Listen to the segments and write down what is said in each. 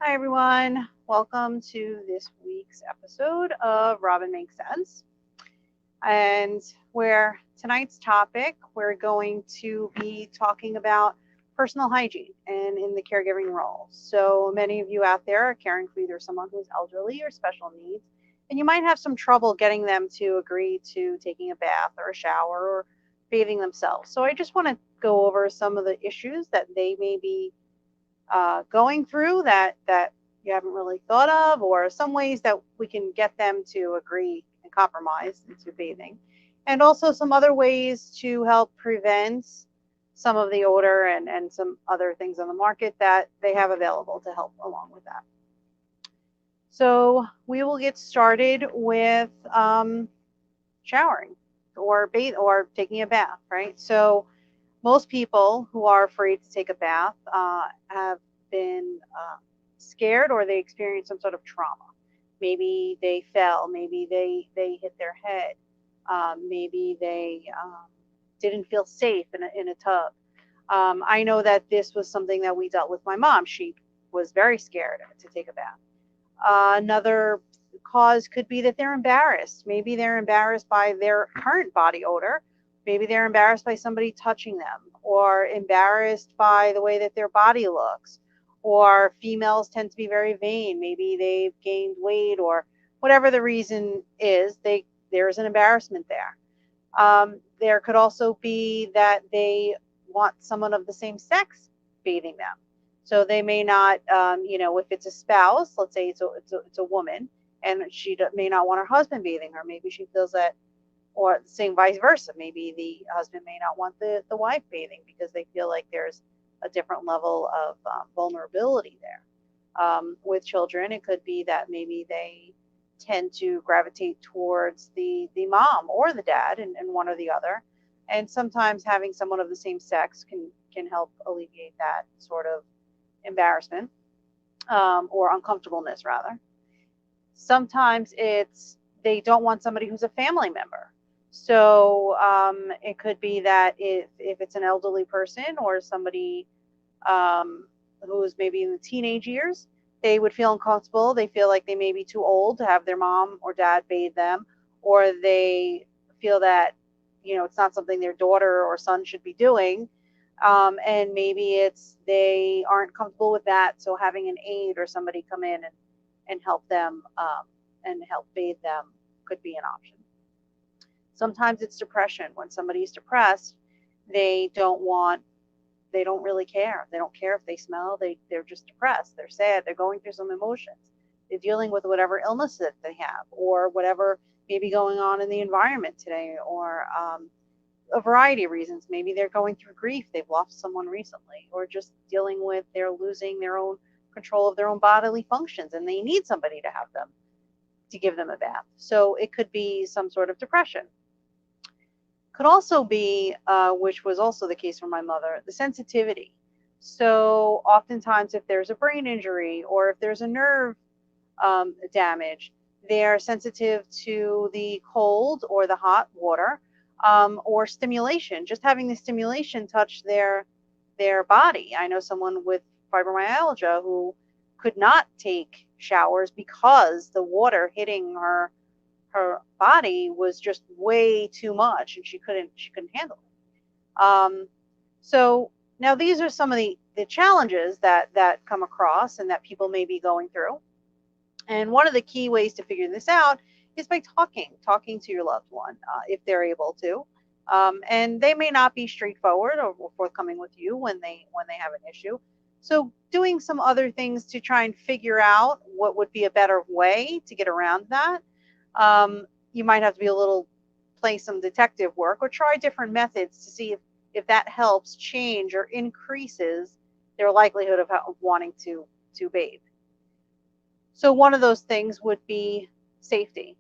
Hi, everyone. Welcome to this week's episode of Robyn Makes Sense. And where tonight's topic, we're going to be talking about personal hygiene and in the caregiving role. So many of you out there are caring for either someone who's elderly or special needs, and you might have some trouble getting them to agree to taking a bath or a shower or bathing themselves. So I just want to go over some of the issues that they may be going through that you haven't really thought of, or some ways that we can get them to agree and compromise into bathing, and also some other ways to help prevent some of the odor and some other things on the market that they have available to help along with that. So we will get started with showering or bathe or taking a bath, right? So most people who are afraid to take a bath have been scared, or they experience some sort of trauma. Maybe they fell, maybe they hit their head, maybe they didn't feel safe in a tub. I know that this was something that we dealt with my mom. She was very scared to take a bath. Another cause could be that they're embarrassed. Maybe they're embarrassed by their current body odor. Maybe they're embarrassed by somebody touching them, or embarrassed by the way that their body looks. Or females tend to be very vain. Maybe they've gained weight, or whatever the reason is, there's an embarrassment there. There could also be that they want someone of the same sex bathing them. So they may not, if it's a spouse, let's say it's a woman, and she may not want her husband bathing her. Maybe she feels that, or the same vice versa. Maybe the husband may not want the wife bathing because they feel like there's a different level of vulnerability there. With children, it could be that maybe they tend to gravitate towards the mom or the dad, and one or the other. And sometimes having someone of the same sex can help alleviate that sort of embarrassment, or uncomfortableness rather. Sometimes it's they don't want somebody who's a family member. So it could be that if it's an elderly person or somebody who's maybe in the teenage years, they would feel uncomfortable. They feel like they may be too old to have their mom or dad bathe them, or they feel that it's not something their daughter or son should be doing. And maybe it's they aren't comfortable with that, so having an aide or somebody come in and help them, and help bathe them could be an option. Sometimes it's depression. When somebody's depressed, they don't want they don't really care. They don't care if they smell. They're just depressed. They're sad. They're going through some emotions. They're dealing with whatever illness that they have, or whatever may be going on in the environment today, or a variety of reasons. Maybe they're going through grief. They've lost someone recently, or just dealing with they're losing their own control of their own bodily functions, and they need somebody to have them to give them a bath. So it could be some sort of depression. Could also be, which was also the case for my mother, the sensitivity. So oftentimes, if there's a brain injury or if there's a nerve damage, they are sensitive to the cold or the hot water, or stimulation. Just having the stimulation touch their body. I know someone with fibromyalgia who could not take showers because the water hitting her body was just way too much, and she couldn't handle it. So now these are some of the challenges that come across and that people may be going through. And one of the key ways to figure this out is by talking to your loved one, if they're able to. And they may not be straightforward or forthcoming with you when they have an issue. So doing some other things to try and figure out what would be a better way to get around that. You might have to be a little play some detective work, or try different methods to see if that helps change or increases their likelihood of wanting to bathe. So one of those things would be safety.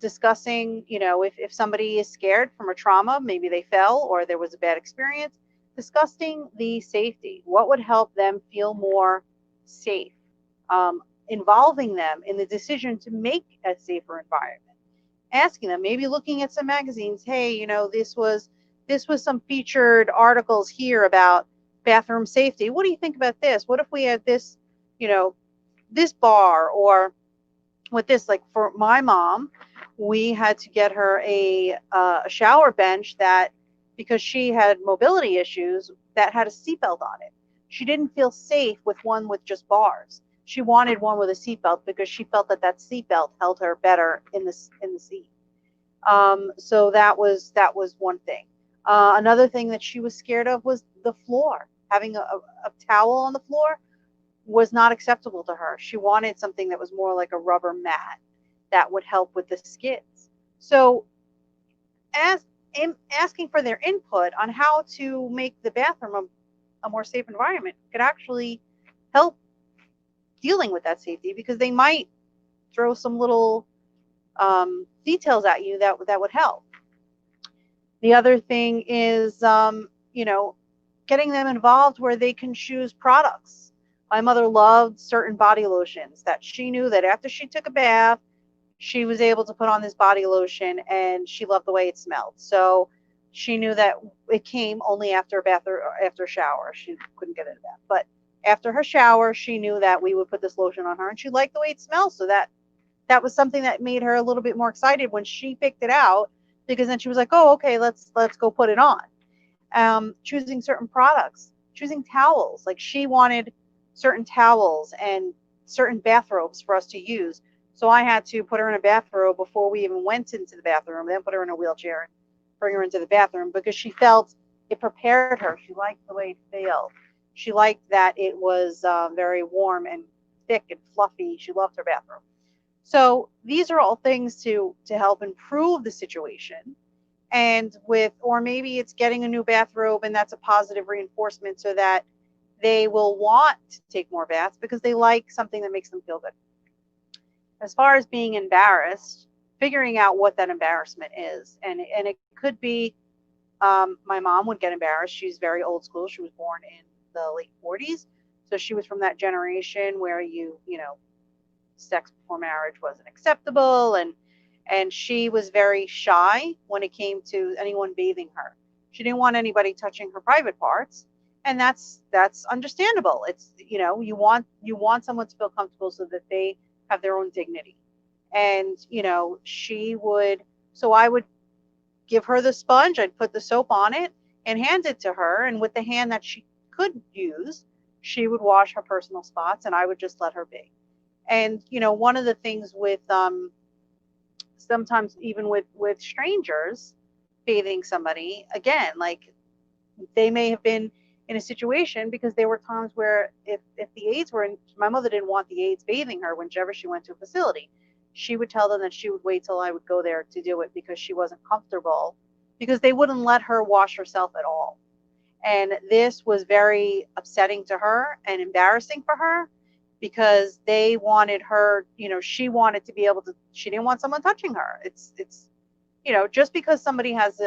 Discussing, if somebody is scared from a trauma, maybe they fell or there was a bad experience, discussing the safety. What would help them feel more safe? Involving them in the decision to make a safer environment. Asking them, maybe looking at some magazines. Hey, this was some featured articles here about bathroom safety. What do you think about this? What if we had this you know, this bar, or with this, like for my mom, we had to get her a shower bench that, because she had mobility issues, that had a seatbelt on it. She didn't feel safe with one with just bars. She wanted one with a seatbelt because she felt that that seatbelt held her better in the seat. So that was one thing. Another thing that she was scared of was the floor. Having a towel on the floor was not acceptable to her. She wanted something that was more like a rubber mat that would help with the skids. So, as asking for their input on how to make the bathroom a more safe environment could actually help dealing with that safety, because they might throw some little details at you that would help. The other thing is, getting them involved where they can choose products. My mother loved certain body lotions that she knew that after she took a bath, she was able to put on this body lotion, and she loved the way it smelled. So she knew that it came only after a bath or after a shower. She couldn't get in a bath, but after her shower, she knew that we would put this lotion on her, and she liked the way it smelled. So that was something that made her a little bit more excited when she picked it out, because then she was like, oh, okay, let's go put it on. Choosing certain products, choosing towels. Like, she wanted certain towels and certain bathrobes for us to use. So I had to put her in a bathrobe before we even went into the bathroom, then put her in a wheelchair and bring her into the bathroom, because she felt it prepared her. She liked the way it felt. She liked that it was very warm and thick and fluffy. She loved her bathroom. So these are all things to help improve the situation. And with, or maybe it's getting a new bathrobe, and that's a positive reinforcement so that they will want to take more baths because they like something that makes them feel good. As far as being embarrassed, figuring out what that embarrassment is. And it could be, my mom would get embarrassed. She's very old school. She was born in the late 40s. So she was from that generation where sex before marriage wasn't acceptable, and she was very shy when it came to anyone bathing her. She didn't want anybody touching her private parts, and that's understandable. It's, you want someone to feel comfortable so that they have their own dignity. And she would, so I would give her the sponge, I'd put the soap on it and hand it to her, and with the hand that she could use, she would wash her personal spots, and I would just let her be. And one of the things with sometimes even with strangers bathing somebody, again, like, they may have been in a situation, because there were times where if the aides were in, my mother didn't want the aides bathing her whenever she went to a facility. She would tell them that she would wait till I would go there to do it, because she wasn't comfortable, because they wouldn't let her wash herself at all. And this was very upsetting to her and embarrassing for her, because they wanted her, she wanted to be able to, she didn't want someone touching her. It's just because somebody has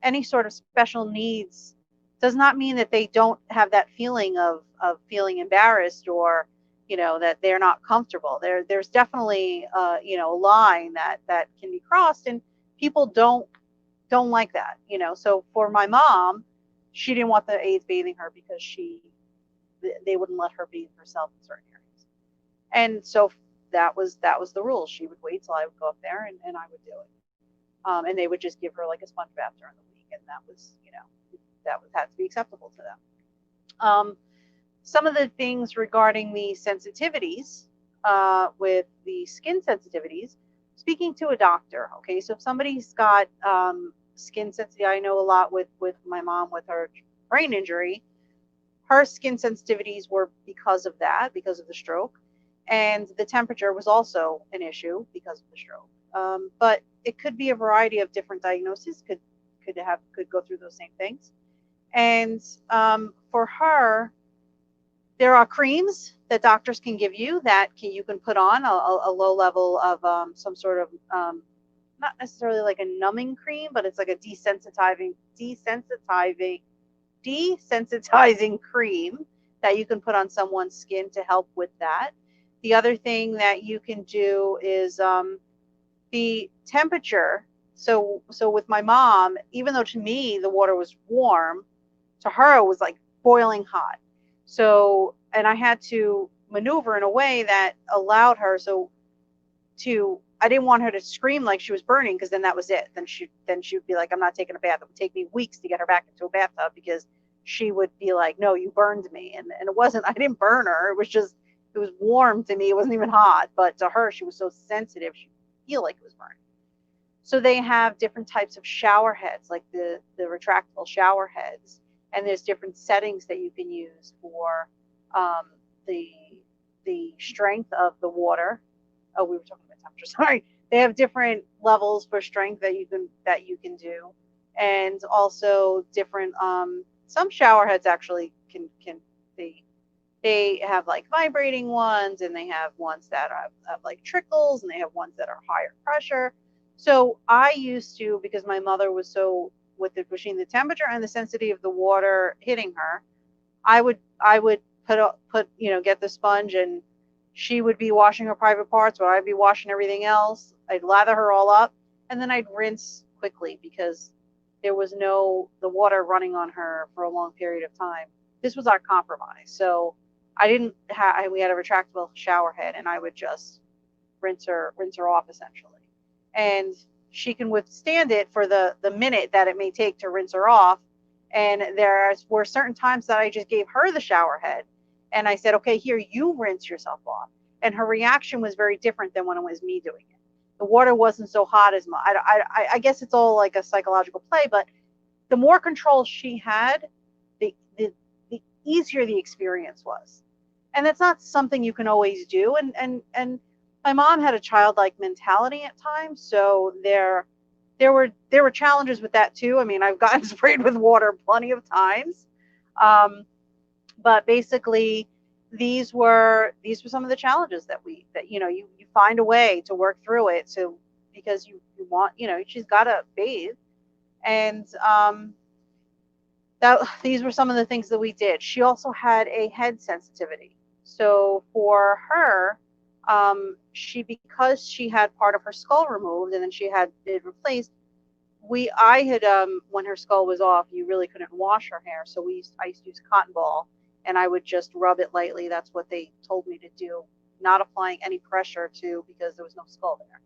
any sort of special needs does not mean that they don't have that feeling of feeling embarrassed, or that they're not comfortable. There's definitely a line that can be crossed, and people don't like that. So for my mom, she didn't want the aides bathing her because they wouldn't let her bathe herself in certain areas. And so that was the rule. She would wait till I would go up there, and I would do it. And they would just give her like a sponge bath during the week, and that was, had to be acceptable to them. Some of the things regarding the sensitivities, with the skin sensitivities, speaking to a doctor. Okay, so if somebody's got skin sensitivity, I know a lot with my mom with her brain injury. Her skin sensitivities were because of that, because of the stroke, and the temperature was also an issue because of the stroke. But it could be a variety of different diagnoses. Could go through those same things. And for her, there are creams that doctors can give you that you can put on a low level of some sort of not necessarily like a numbing cream, but it's like a desensitizing cream that you can put on someone's skin to help with that. The other thing that you can do is the temperature. So with my mom, even though to me the water was warm, to her it was like boiling hot. So I had to maneuver in a way that allowed her I didn't want her to scream like she was burning, because then that was it. Then she would be like, I'm not taking a bath. It would take me weeks to get her back into a bathtub, because she would be like, no, you burned me. And it wasn't, I didn't burn her. It was warm to me. It wasn't even hot, but to her, she was so sensitive, she would feel like it was burning. So they have different types of shower heads, like the retractable shower heads, and there's different settings that you can use for um, the strength of the water. Oh, we were talking about temperature. Sorry. They have different levels for strength that you can do, and also different. Some shower heads actually can they have like vibrating ones, and they have ones that have like trickles, and they have ones that are higher pressure. So I used to, because my mother was so with the between the temperature and the sensitivity of the water hitting her, I would put get the sponge, and she would be washing her private parts, or I'd be washing everything else. I'd lather her all up, and then I'd rinse quickly, because there was no the water running on her for a long period of time. This was our compromise. So I didn't have we had a retractable shower head, and I would just rinse her off essentially, and she can withstand it for the minute that it may take to rinse her off. And there were certain times that I just gave her the shower head, and I said, okay, here, you rinse yourself off. And her reaction was very different than when it was me doing it. The water wasn't so hot as much. I guess it's all like a psychological play, but the more control she had, the easier the experience was. And that's not something you can always do. And my mom had a childlike mentality at times, so there were challenges with that too. I mean, I've gotten sprayed with water plenty of times, but basically, these were some of the challenges that you find a way to work through it. So because you want, she's got to bathe, and that these were some of the things that we did. She also had a head sensitivity. So for her, because she had part of her skull removed, and then she had it replaced, I had when her skull was off, you really couldn't wash her hair. So I used to use cotton ball, and I would just rub it lightly. That's what they told me to do, not applying any pressure to, because there was no skull there.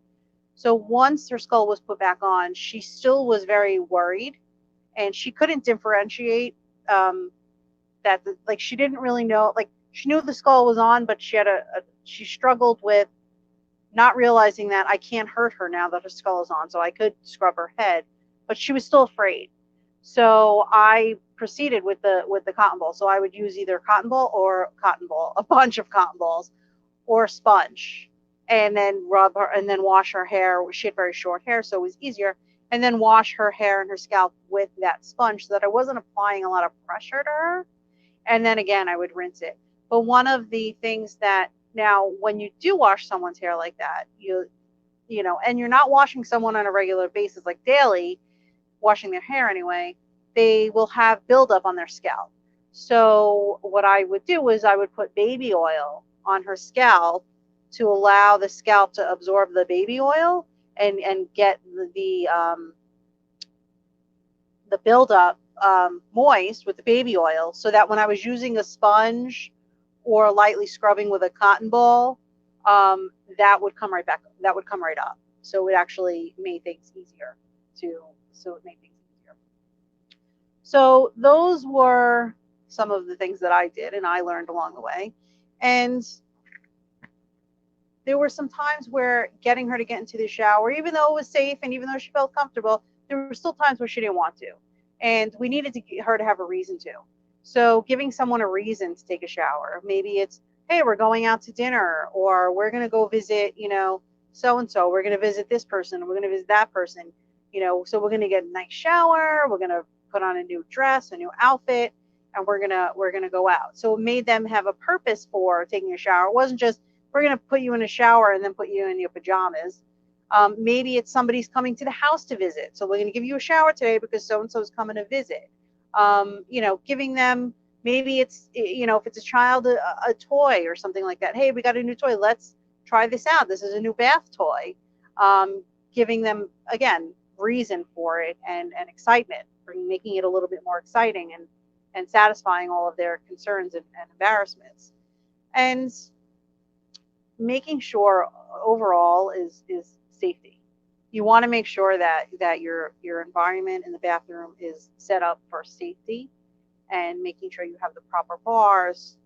So once her skull was put back on, she still was very worried, and she couldn't differentiate like she didn't really know, like she knew the skull was on, but she struggled with not realizing that I can't hurt her now that her skull is on. So I could scrub her head, but she was still afraid. So I proceeded with the cotton ball. So I would use either a bunch of cotton balls, or sponge, and then rub her, and then wash her hair. She had very short hair, so it was easier. And then wash her hair and her scalp with that sponge, so that I wasn't applying a lot of pressure to her. And then again, I would rinse it. But one of the things that, now, when you do wash someone's hair like that, and you're not washing someone on a regular basis, like daily, washing their hair anyway, they will have buildup on their scalp. So what I would do is I would put baby oil on her scalp to allow the scalp to absorb the baby oil, and get the buildup moist with the baby oil, so that when I was using a sponge or lightly scrubbing with a cotton ball, that would come right back. That would come right up. So it actually made things easier So those were some of the things that I did and I learned along the way. And there were some times where getting her to get into the shower, even though it was safe and even though she felt comfortable, there were still times where she didn't want to. And we needed her to have a reason to. So giving someone a reason to take a shower. Maybe it's, hey, we're going out to dinner, or we're going to go visit, so-and-so. We're going to visit this person. We're going to visit that person. So we're going to get a nice shower. We're going to put on a new dress, a new outfit, and we're going to go out. So it made them have a purpose for taking a shower. It wasn't just, we're going to put you in a shower and then put you in your pajamas. Maybe it's somebody's coming to the house to visit. So we're going to give you a shower today because so-and-so is coming to visit. Giving them, maybe it's, if it's a child, a toy or something like that. Hey, we got a new toy. Let's try this out. This is a new bath toy. Giving them, again, reason for it and excitement, making it a little bit more exciting. And and satisfying all of their concerns and embarrassments. And making sure overall is safety. You want to make sure that your environment in the bathroom is set up for safety, and making sure you have the proper bars,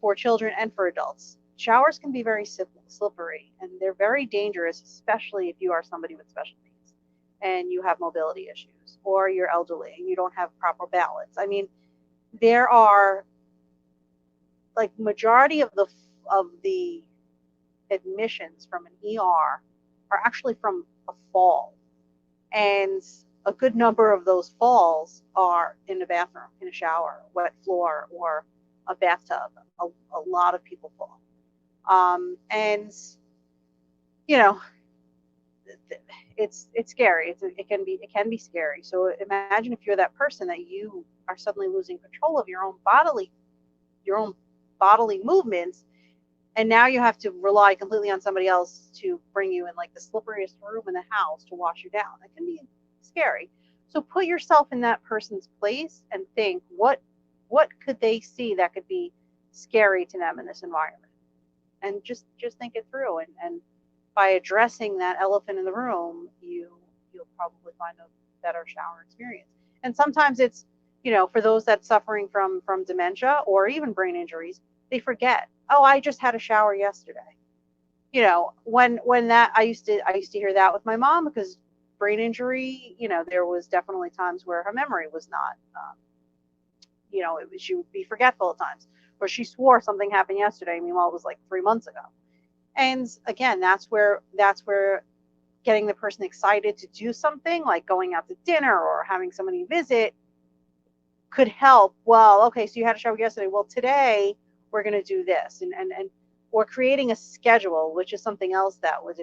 for children and for adults. Showers can be very slippery, and they're very dangerous, especially if you are somebody with special needs and you have mobility issues, or you're elderly and you don't have proper balance. I mean, there are, like, majority of the admissions from an ER are actually from a fall, and a good number of those falls are in the bathroom, in a shower, wet floor, or a bathtub. A lot of people fall, and you know it's scary. It can be scary. So imagine if you're that person that you are suddenly losing control of your own bodily movements, and now you have to rely completely on somebody else to bring you in, like, the slipperiest room in the house to wash you down. It can be scary. So put yourself in that person's place and think, what could they see that could be scary to them in this environment? And just think it through, and by addressing that elephant in the room, you'll probably find a better shower experience. And sometimes it's, for those that suffering from dementia or even brain injuries, they forget, oh, I just had a shower yesterday. When that, I used to hear that with my mom, because brain injury, there was definitely times where her memory was not, she would be forgetful at times, or she swore something happened yesterday, meanwhile it was like 3 months ago. And again, that's where getting the person excited to do something, like going out to dinner or having somebody visit, could help. Well, okay, so you had a shower yesterday. Well, today we're going to do this, and or creating a schedule, which is something else that was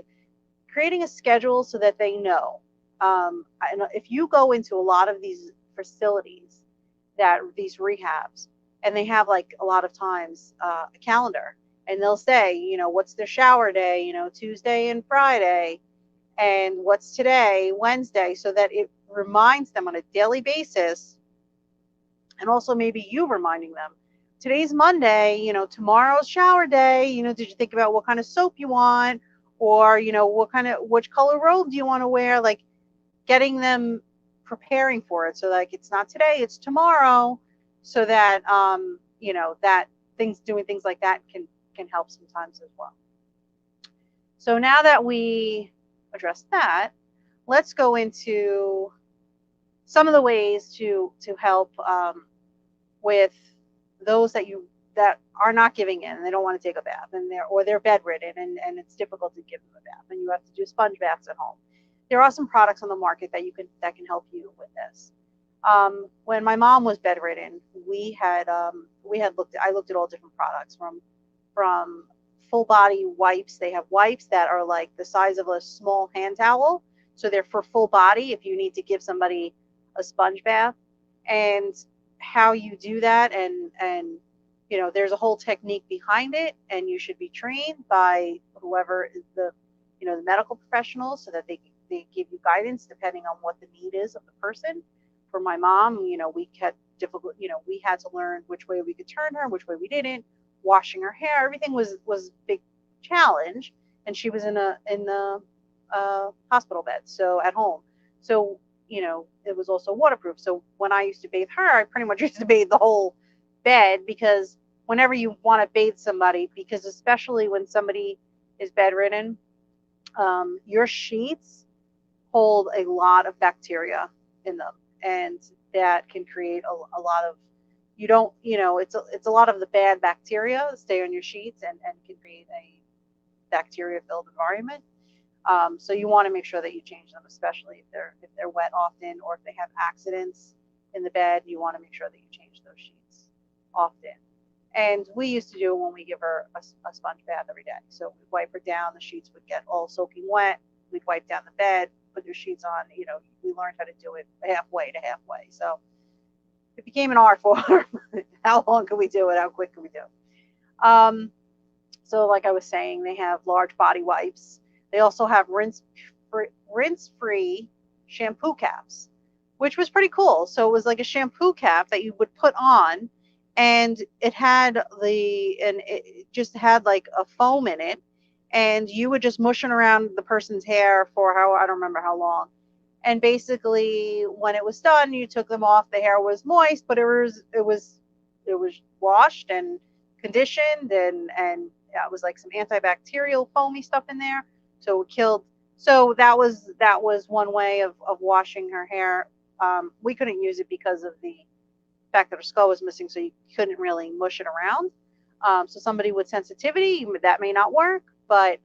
creating a schedule so that they know. If you go into a lot of these facilities, these rehabs, and they have, like, a lot of times a calendar, and they'll say, what's their shower day, Tuesday and Friday, and what's today, Wednesday, so that it reminds them on a daily basis. And also maybe you reminding them, today's Monday, tomorrow's shower day, did you think about what kind of soap you want, or, which color robe do you want to wear? Like, getting them preparing for it, so, like, it's not today, it's tomorrow, so that, that doing things like that can help sometimes as well. So now that we addressed that, let's go into some of the ways to help with those that are not giving in, and they don't want to take a bath, and they're bedridden, and it's difficult to give them a bath, and you have to do sponge baths at home. There are some products on the market that can help you with this. When my mom was bedridden, I looked at all different products, from full body wipes. They have wipes that are like the size of a small hand towel, so they're for full body if you need to give somebody a sponge bath. And how you do that, and there's a whole technique behind it, and you should be trained by whoever is the medical professionals, so that they give you guidance depending on what the need is of the person. For my mom, we had we had to learn which way we could turn her, which way we didn't. Washing her hair, everything was a big challenge, and she was in the hospital bed, so at home. So it was also waterproof. So when I used to bathe her, I pretty much used to bathe the whole bed, because whenever you want to bathe somebody, because especially when somebody is bedridden, your sheets hold a lot of bacteria in them, and that can create a lot of, it's a lot of the bad bacteria stay on your sheets, and can create a bacteria-filled environment. So you want to make sure that you change them, especially if they're wet often, or if they have accidents in the bed. You want to make sure that you change those sheets often. And we used to do it when we give her a sponge bath every day. So we'd wipe her down, the sheets would get all soaking wet. We'd wipe down the bed, put your sheets on. We learned how to do it halfway to halfway. So it became an art form. How long can we do it? How quick can we do it? So like I was saying, they have large body wipes. They also have rinse-free shampoo caps. which was pretty cool. So it was like a shampoo cap that you would put on, and it just had like a foam in it, and you would just mush it around the person's hair for I don't remember how long. And basically, when it was done, you took them off. The hair was moist, but it was washed and conditioned, and yeah, it was like some antibacterial foamy stuff in there, so it killed. So that was one way of washing her hair. We couldn't use it because of the fact that her skull was missing, so you couldn't really mush it around. So somebody with sensitivity, that may not work, but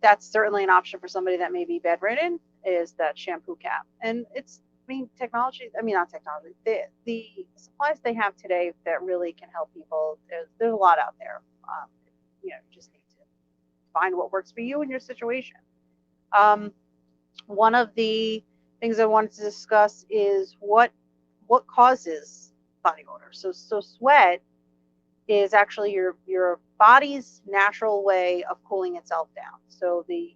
that's certainly an option for somebody that may be bedridden, is that shampoo cap. And technology, not technology, the supplies they have today that really can help people, there's a lot out there. You just need to find what works for you in your situation. One of the things I wanted to discuss is what causes body odor. So sweat is actually your body's natural way of cooling itself down. So the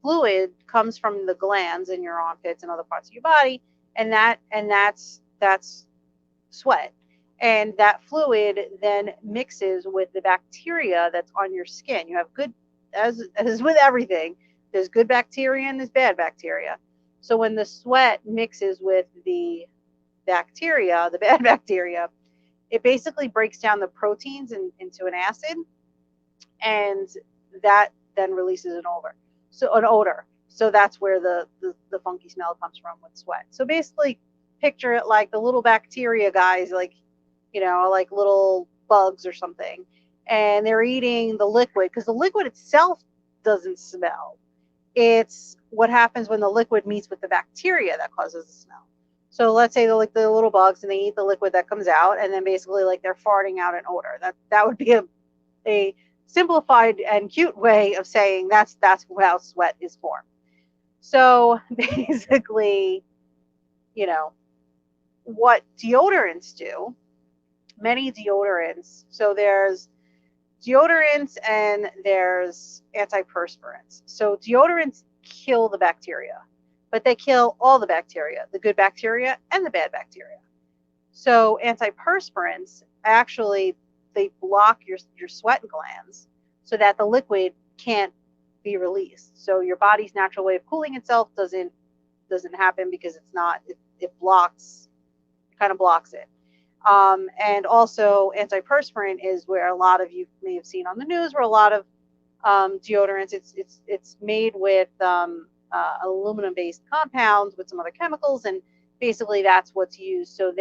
fluid comes from the glands in your armpits and other parts of your body, and that's sweat. And that fluid then mixes with the bacteria that's on your skin. You have good, as with everything, there's good bacteria and there's bad bacteria. So when the sweat mixes with the bacteria, the bad bacteria, it basically breaks down the proteins into an acid, and that then releases an odor. So that's where the funky smell comes from with sweat. So basically, picture it like the little bacteria guys, like little bugs or something, and they're eating the liquid, because the liquid itself doesn't smell. It's what happens when the liquid meets with the bacteria that causes the smell. So let's say they're like the little bugs, and they eat the liquid that comes out, and then basically like they're farting out an odor. That would be a simplified and cute way of saying that's how sweat is formed. So basically, what deodorants do, many deodorants, so there's deodorants and there's antiperspirants. So deodorants kill the bacteria, but they kill all the bacteria, the good bacteria and the bad bacteria. So antiperspirants, actually, they block your sweat glands so that the liquid can't be released. So your body's natural way of cooling itself doesn't happen, because it kind of blocks it. And also antiperspirant is where a lot of you may have seen on the news, where a lot of deodorants, it's made with aluminum-based compounds with some other chemicals, and basically that's what's used. So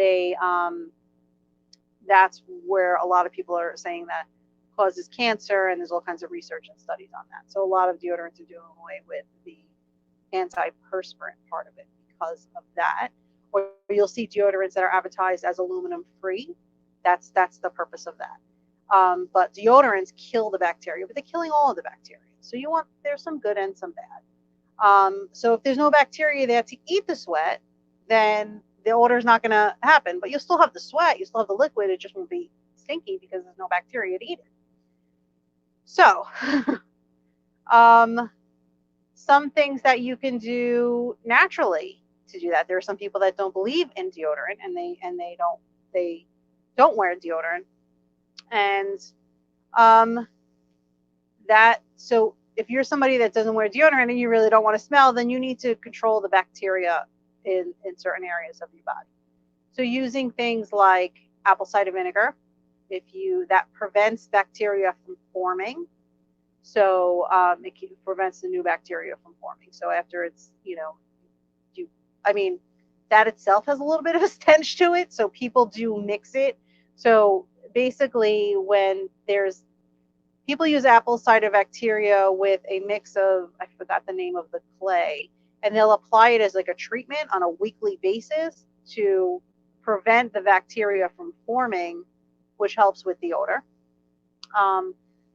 that's where a lot of people are saying that causes cancer, and there's all kinds of research and studies on that. So a lot of deodorants are doing away with the antiperspirant part of it because of that. Or you'll see deodorants that are advertised as aluminum free. That's the purpose of that. But deodorants kill the bacteria, but they're killing all of the bacteria. So there's some good and some bad. So if there's no bacteria there to eat the sweat, then the odor is not going to happen. But you'll still have the sweat, you still have the liquid. It just won't be stinky because there's no bacteria to eat it. So, some things that you can do naturally to do that. There are some people that don't believe in deodorant, and they don't wear deodorant, and so if you're somebody that doesn't wear deodorant and you really don't want to smell, then you need to control the bacteria in certain areas of your body. So using things like apple cider vinegar, that prevents bacteria from forming. So it prevents the new bacteria from forming. So after it's, that itself has a little bit of a stench to it. So people do mix it. So basically, when people use apple cider bacteria with a mix of, I forgot the name of the clay, and they'll apply it as like a treatment on a weekly basis to prevent the bacteria from forming, which helps with the odor.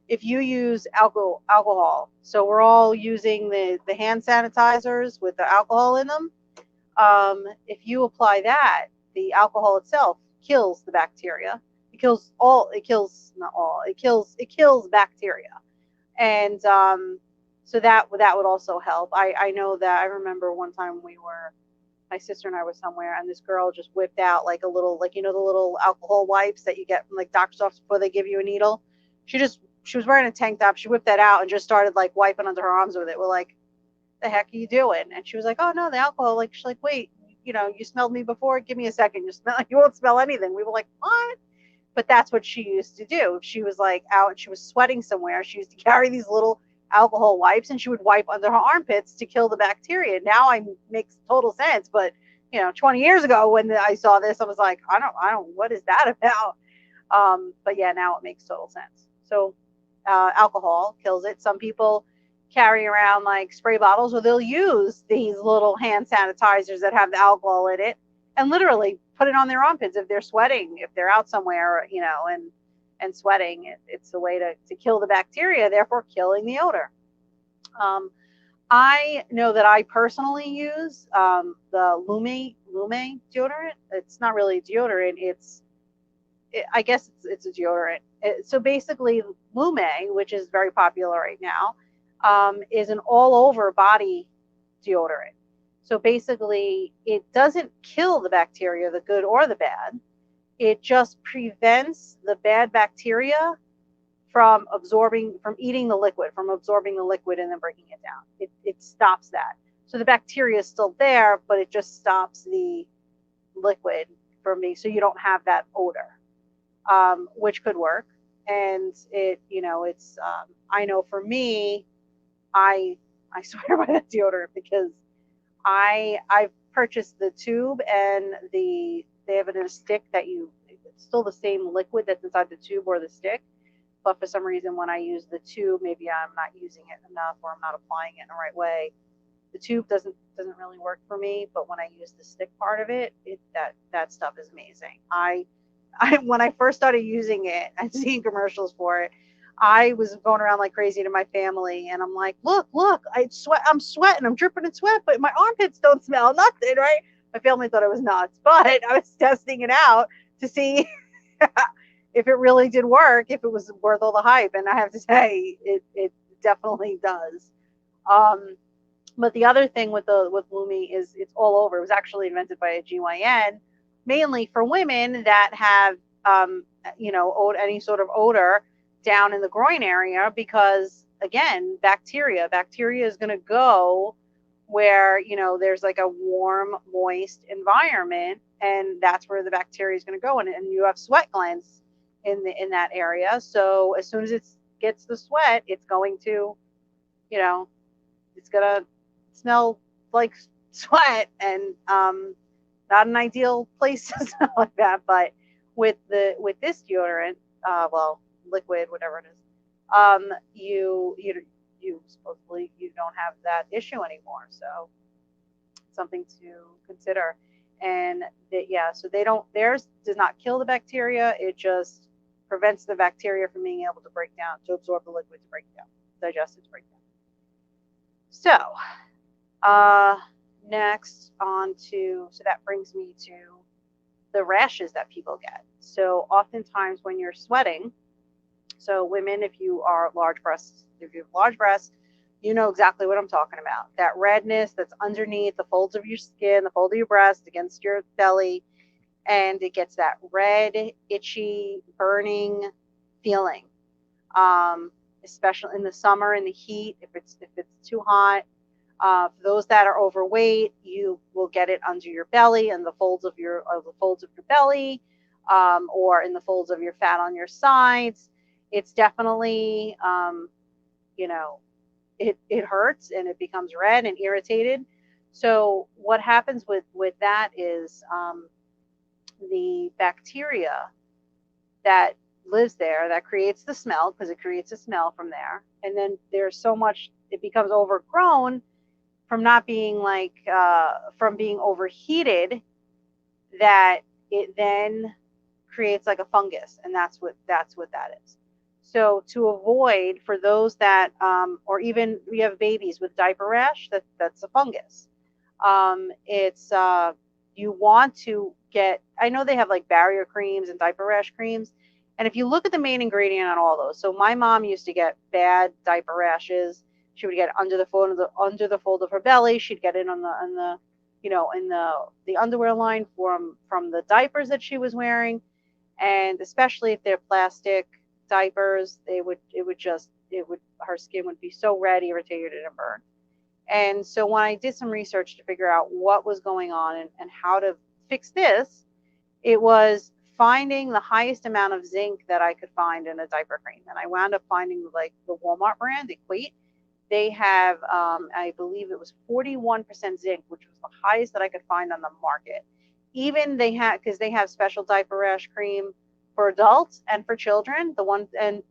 If you use alcohol, so we're all using the hand sanitizers with the alcohol in them. If you apply that, the alcohol itself kills the bacteria. It kills bacteria. And So that would also help. I know that I remember one time my sister and I were somewhere, and this girl just whipped out like a little, like, the little alcohol wipes that you get from like doctor's office before they give you a needle. She was wearing a tank top. She whipped that out and just started like wiping under her arms with it. We're like, the heck are you doing? And she was like, oh no, the alcohol. Like, she's like, wait, you smelled me before. Give me a second. You won't smell anything. We were like, what? But that's what she used to do. If she was like out and she was sweating somewhere, she used to carry these little alcohol wipes and she would wipe under her armpits to kill the bacteria. Now I makes total sense, but 20 years ago when I saw this, I was like, I don't, what is that about? But yeah, now it makes total sense. So alcohol kills it. Some people carry around like spray bottles, or they'll use these little hand sanitizers that have the alcohol in it and literally put it on their armpits if they're sweating, if they're out somewhere, and sweating. It's a way to kill the bacteria, therefore killing the odor. I know that I personally use the Lume deodorant. It's not really a deodorant. I guess it's a deodorant. So basically, Lume, which is very popular right now, is an all-over body deodorant. So basically, it doesn't kill the bacteria, the good or the bad. It just prevents the bad bacteria from eating the liquid, from absorbing the liquid and then breaking it down. It stops that. So the bacteria is still there, but it just stops the liquid from being, so you don't have that odor, which could work. And it's, I know for me, I swear by that deodorant because I've purchased the tube and they have it in a stick it's still the same liquid that's inside the tube or the stick. But for some reason, when I use the tube, maybe I'm not using it enough or I'm not applying it in the right way. The tube doesn't really work for me, but when I use the stick part of it, that stuff is amazing. I when I first started using it and seeing commercials for it, I was going around like crazy to my family, and I'm like, look, I'm sweating, I'm dripping in sweat, but my armpits don't smell nothing, right? My family thought I was nuts, but I was testing it out to see if it really did work, if it was worth all the hype. And I have to say, it definitely does. But the other thing with Lumi is it's all over. It was actually invented by a GYN, mainly for women that have, any sort of odor down in the groin area, because again, bacteria is going to go where, there's like a warm, moist environment, and that's where the bacteria is going to go. And you have sweat glands in that area. So as soon as it gets the sweat, it's going to, it's going to smell like sweat, and not an ideal place to smell like that. But with this deodorant, liquid, whatever it is, you supposedly you don't have that issue anymore. So something to consider. And so theirs does not kill the bacteria. It just prevents the bacteria from being able to break down, to absorb the liquid, to break down, digest it, to break down. So next so that brings me to the rashes that people get. So oftentimes when you're sweating, so women, if you have large breasts, you know exactly what I'm talking about. That redness that's underneath the folds of your skin, the fold of your breast against your belly, and it gets that red, itchy, burning feeling. Especially in the summer, in the heat, if it's too hot. For those that are overweight, you will get it under your belly and the folds of your belly, or in the folds of your fat on your sides. It's definitely, it hurts and it becomes red and irritated. So what happens with that is the bacteria that lives there, that creates the smell, because it creates a smell from there. And then there's so much, it becomes overgrown from not being from being overheated, that it then creates like a fungus. And that's what that is. So to avoid, for those that, or even we have babies with diaper rash, that's a fungus. You want to get, I know they have like barrier creams and diaper rash creams. And if you look at the main ingredient on all those, so my mom used to get bad diaper rashes She would get under the fold of her belly. She'd get it on the in the underwear line from the diapers that she was wearing, and especially if they're plastic diapers, her skin would be so red, irritated, and burned. And so when I did some research to figure out what was going on and how to fix this, it was finding the highest amount of zinc that I could find in a diaper cream. And I wound up finding like the Walmart brand, Equate. They have, I believe it was 41% zinc, which was the highest that I could find on the market. Even because they have special diaper rash cream for adults and for children. And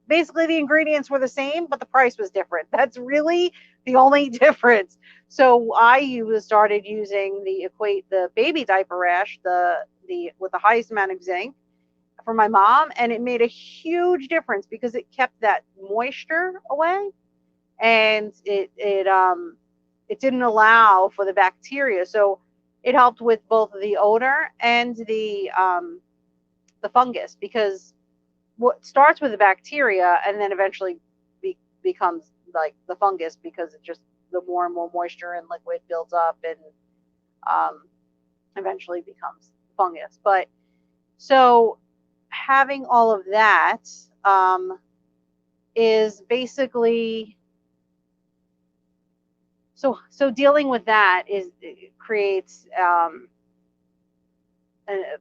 basically the ingredients were the same, but the price was different. That's really the only difference. So I started using the Equate, the baby diaper rash, the with the highest amount of zinc for my mom, and it made a huge difference because it kept that moisture away, and it didn't allow for the bacteria. So it helped with both the odor and the fungus, because what starts with the bacteria and then eventually becomes like the fungus, because it just, the more and more moisture and liquid builds up and eventually becomes fungus. But so having all of that is basically, so dealing with that creates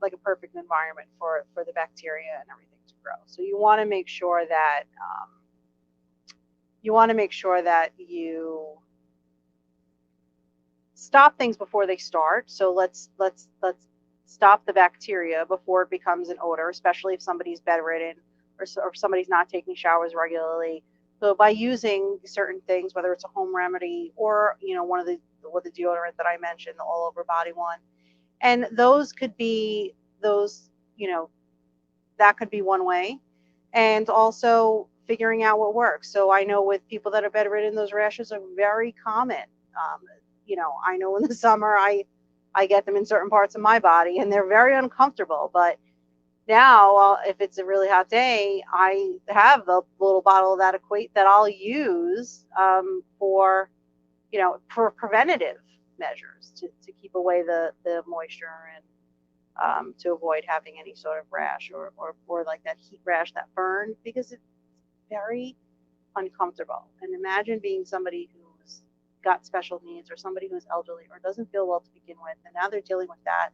like a perfect environment for the bacteria and everything to grow. So you want to make sure that you stop things before they start. So let's stop the bacteria before it becomes an odor, especially if somebody's bedridden or if somebody's not taking showers regularly. So by using certain things, whether it's a home remedy or one of the deodorant that I mentioned, the all over body one, and those could be that could be one way, and also figuring out what works. So I know with people that are bedridden, those rashes are very common. I know in the summer I get them in certain parts of my body, and they're very uncomfortable. But now, if it's a really hot day, I have a little bottle of that Equate that I'll use for preventative measures to keep away the moisture and to avoid having any sort of rash or like that heat rash, that burn, because it's very uncomfortable. And imagine being somebody who's got special needs, or somebody who's elderly or doesn't feel well to begin with, and now they're dealing with that.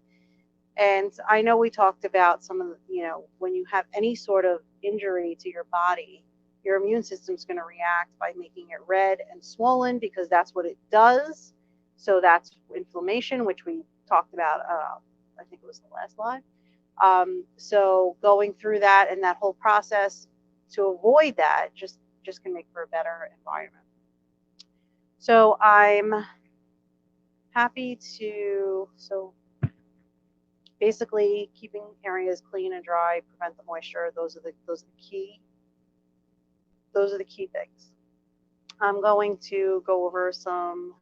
And I know we talked about some of the, when you have any sort of injury to your body, your immune system's going to react by making it red and swollen, because that's what it does. So that's inflammation, which we talked about, I think it was the last live. So going through that and that whole process to avoid that just can make for a better environment. So I'm happy to, basically keeping areas clean and dry, prevent the moisture. Those are the key things. I'm going to go over some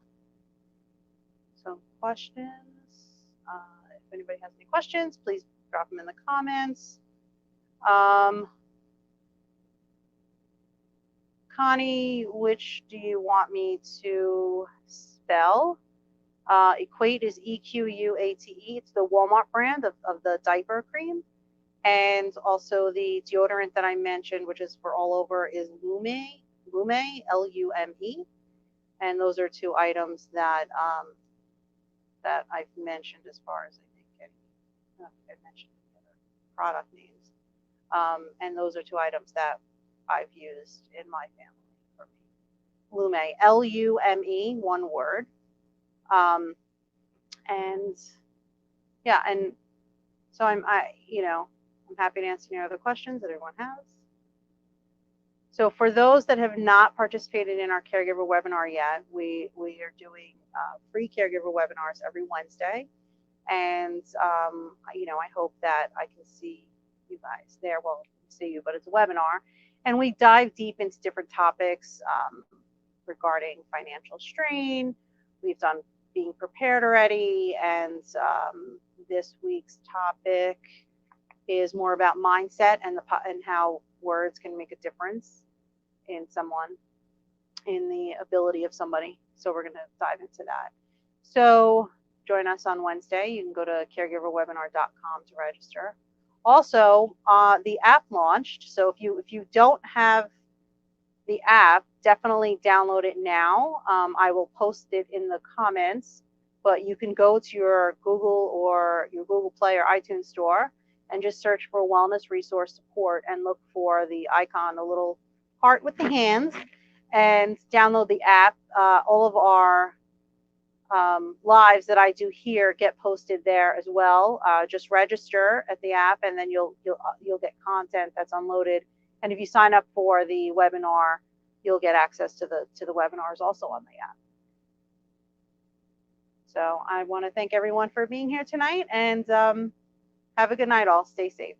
questions. If anybody has any questions, please drop them in the comments. Connie, which do you want me to spell? Equate is EQUATE. It's the Walmart brand of the diaper cream. And also the deodorant that I mentioned, which is for all over, is Lume, Lume. And those are two items that I've mentioned, as far as I mentioned the other product names. And those are two items that I've used in my family for me. Lume, LUME, one word. And yeah, and so I'm happy to answer any other questions that everyone has. So for those that have not participated in our caregiver webinar yet, we are doing free caregiver webinars every Wednesday. And, I hope that I can see you guys there. Well, see you, but it's a webinar. And we dive deep into different topics regarding financial strain. We've done being prepared already. And this week's topic is more about mindset and how words can make a difference in someone. in the ability of somebody. So we're going to dive into that. So join us on Wednesday. You can go to caregiverwebinar.com to register. Also, the app launched. So if you don't have the app, definitely download it now. I will post it in the comments, but you can go to your Google or your Google Play or iTunes store and just search for Wellness Resource Support and look for the icon, the little heart with the hands, and download the app. All of our lives that I do here get posted there as well. Just register at the app, and then you'll get content that's unloaded. And if you sign up for the webinar, you'll get access to the webinars also on the app. So I want to thank everyone for being here tonight, and have a good night all. Stay safe.